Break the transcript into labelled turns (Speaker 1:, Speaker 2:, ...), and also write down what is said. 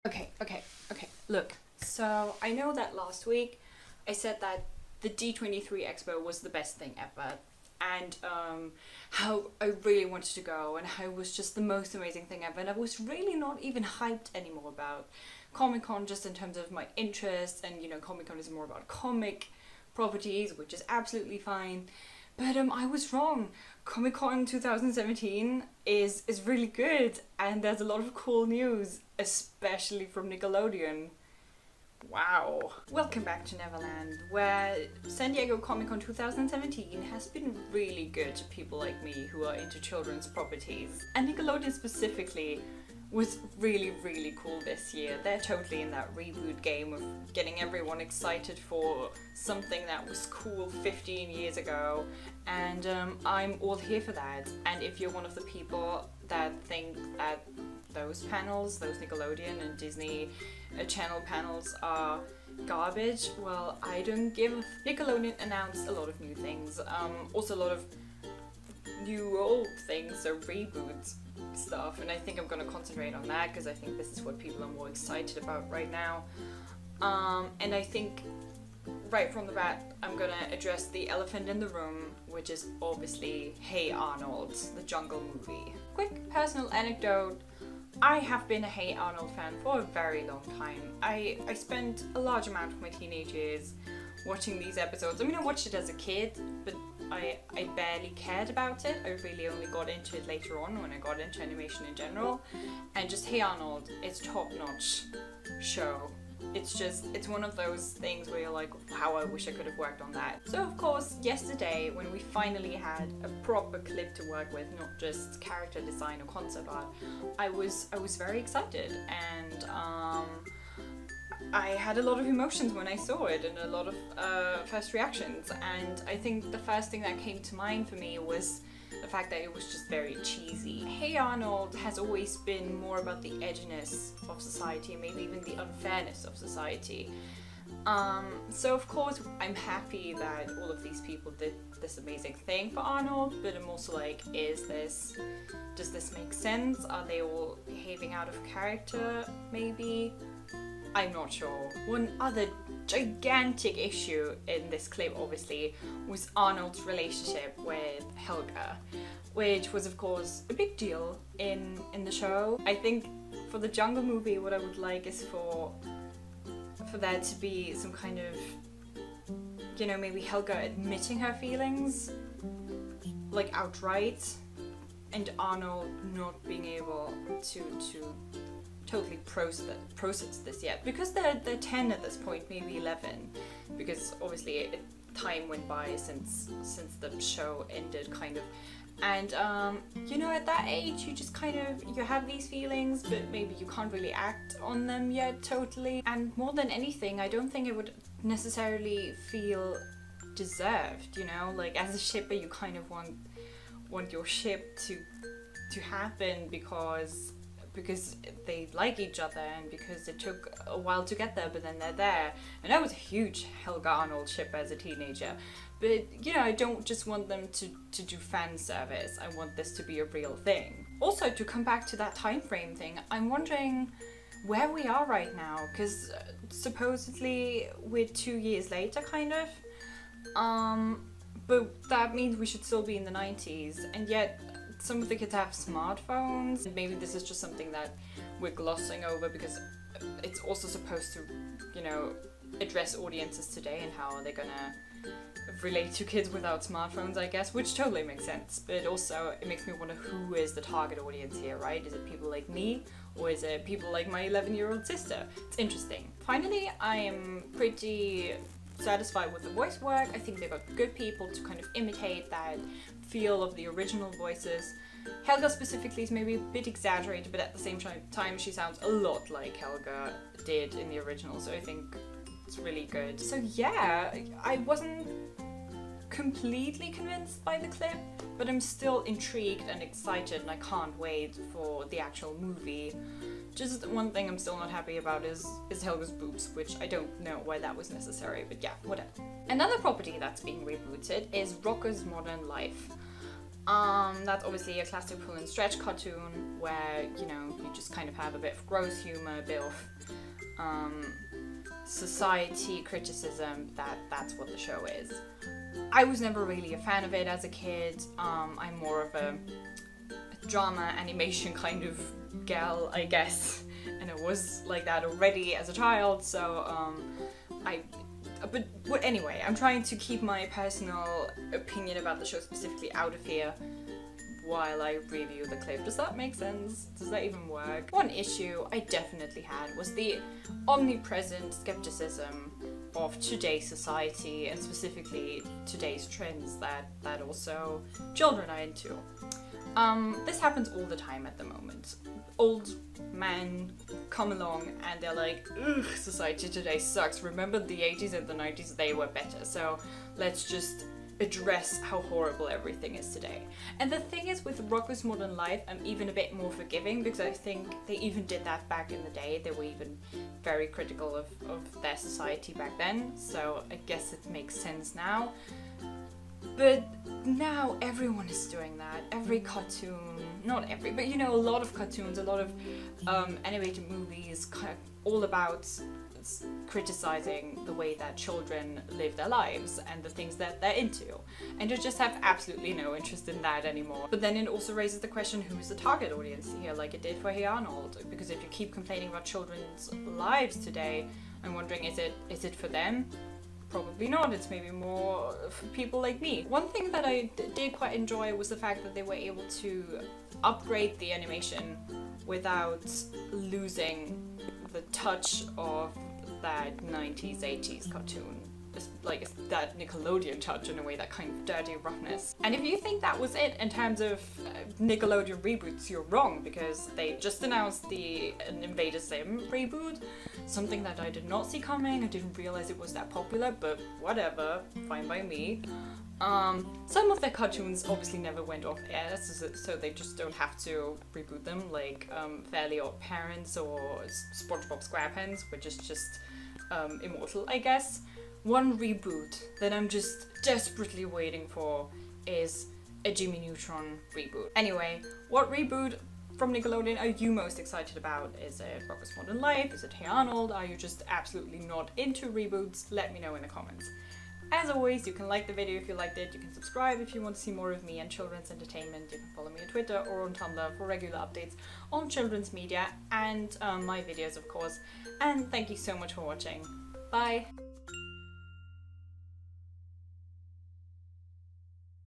Speaker 1: Okay. Look, so I know that last week I said that the D23 Expo was the best thing ever, and how I really wanted to go, and how it was just the most amazing thing ever, and I was really not even hyped anymore about Comic Con just in terms of my interests, and Comic Con is more about comic properties, which is absolutely fine. But I was wrong. Comic Con 2017 is really good, and there's a lot of cool news, especially from Nickelodeon. Wow. Welcome back to Neverland, where San Diego Comic Con 2017 has been really good to people like me who are into children's properties. And Nickelodeon specifically was really, really cool this year. They're totally in that reboot game of getting everyone excited for something that was cool 15 years ago, and I'm all here for that. And if you're one of the people that think that those panels, those Nickelodeon and Disney Channel panels are garbage, well, I don't give. Nickelodeon announced a lot of new things, also a lot of new old things, so reboots stuff, and I think I'm going to concentrate on that because I think this is what people are more excited about right now. And I think right from the bat I'm going to address the elephant in the room, which is obviously Hey Arnold, the Jungle movie. Quick personal anecdote. I have been a Hey Arnold fan for a very long time. I spent a large amount of my teenage years watching these episodes. I mean, I watched it as a kid, but I barely cared about it. I really only got into it later on when I got into animation in general. And just Hey Arnold, it's top-notch show. It's one of those things where you're like, wow, I wish I could have worked on that. So of course, yesterday when we finally had a proper clip to work with, not just character design or concept art, I was very excited, and I had a lot of emotions when I saw it, and a lot of first reactions, and I think the first thing that came to mind for me was the fact that it was just very cheesy. Hey Arnold has always been more about the edginess of society, and maybe even the unfairness of society. So of course I'm happy that all of these people did this amazing thing for Arnold, but I'm also like, does this make sense? Are they all behaving out of character, maybe? I'm not sure. One other gigantic issue in this clip, obviously, was Arnold's relationship with Helga, which was of course a big deal in the show. I think for the Jungle movie, what I would like is for there to be some kind of, maybe Helga admitting her feelings, like outright, and Arnold not being able to totally process this yet, because they're 10 at this point, maybe 11, because obviously time went by since the show ended, kind of, and at that age you just kind of, you have these feelings, but maybe you can't really act on them yet totally. And more than anything, I don't think it would necessarily feel deserved, like as a shipper you kind of want your ship to happen because they like each other, and because it took a while to get there, but then they're there. And I was a huge Helga Arnold shipper as a teenager, but I don't just want them to do fan service. I want this to be a real thing. Also, to come back to that time frame thing, I'm wondering where we are right now, because supposedly we're 2 years later, kind of, but that means we should still be in the 90s, and yet some of the kids have smartphones. Maybe this is just something that we're glossing over because it's also supposed to, address audiences today and how are they gonna relate to kids without smartphones, I guess, which totally makes sense. But also it makes me wonder, who is the target audience here, right? Is it people like me, or is it people like my 11-year-old sister? It's interesting. Finally, I am pretty satisfied with the voice work. I think they got good people to kind of imitate that feel of the original voices. Helga specifically is maybe a bit exaggerated, but at the same time she sounds a lot like Helga did in the original, so I think it's really good. So yeah, I wasn't completely convinced by the clip, but I'm still intrigued and excited, and I can't wait for the actual movie. Just one thing I'm still not happy about is Helga's boobs, which I don't know why that was necessary, but yeah, whatever. Another property that's being rebooted is Rocko's Modern Life. That's obviously a classic pull and stretch cartoon where, you know, you just kind of have a bit of gross humor, a bit of society criticism. That's what the show is. I was never really a fan of it as a kid. I'm more of a drama animation kind of gal, I guess, and it was like that already as a child, so but anyway, I'm trying to keep my personal opinion about the show specifically out of here while I review the clip. Does that make sense? Does that even work? One issue I definitely had was the omnipresent skepticism of today's society, and specifically today's trends that also children are into. This happens all the time at the moment. Old men come along and they're like, ugh, society today sucks. Remember the 80s and the 90s, they were better. So let's just address how horrible everything is today. And the thing is, with Rocko's Modern Life, I'm even a bit more forgiving because I think they even did that back in the day. They were even very critical of their society back then. So I guess it makes sense now. But now everyone is doing that. Every cartoon, not every, but you know, a lot of cartoons, a lot of animated movies, kind of all about criticizing the way that children live their lives and the things that they're into. And you just have absolutely no interest in that anymore. But then it also raises the question, who is the target audience here, like it did for Hey Arnold? Because if you keep complaining about children's lives today, I'm wondering, is it for them? Probably not. It's maybe more for people like me. One thing that I did quite enjoy was the fact that they were able to upgrade the animation without losing the touch of that 90s, 80s cartoon. Just like that Nickelodeon touch in a way, that kind of dirty roughness. And if you think that was it in terms of Nickelodeon reboots, you're wrong, because they just announced the Invader Zim reboot, something that I did not see coming. I didn't realize it was that popular, but whatever, fine by me. Some of their cartoons obviously never went off air, so they just don't have to reboot them, like Fairly Odd Parents or SpongeBob SquarePants, which is just immortal, I guess. One reboot that I'm just desperately waiting for is a Jimmy Neutron reboot. Anyway, what reboot from Nickelodeon are you most excited about? Is it Rocko's Modern Life? Is it Hey Arnold? Are you just absolutely not into reboots? Let me know in the comments. As always, you can like the video if you liked it, you can subscribe if you want to see more of me and children's entertainment, you can follow me on Twitter or on Tumblr for regular updates on children's media and my videos, of course. And thank you so much for watching. Bye!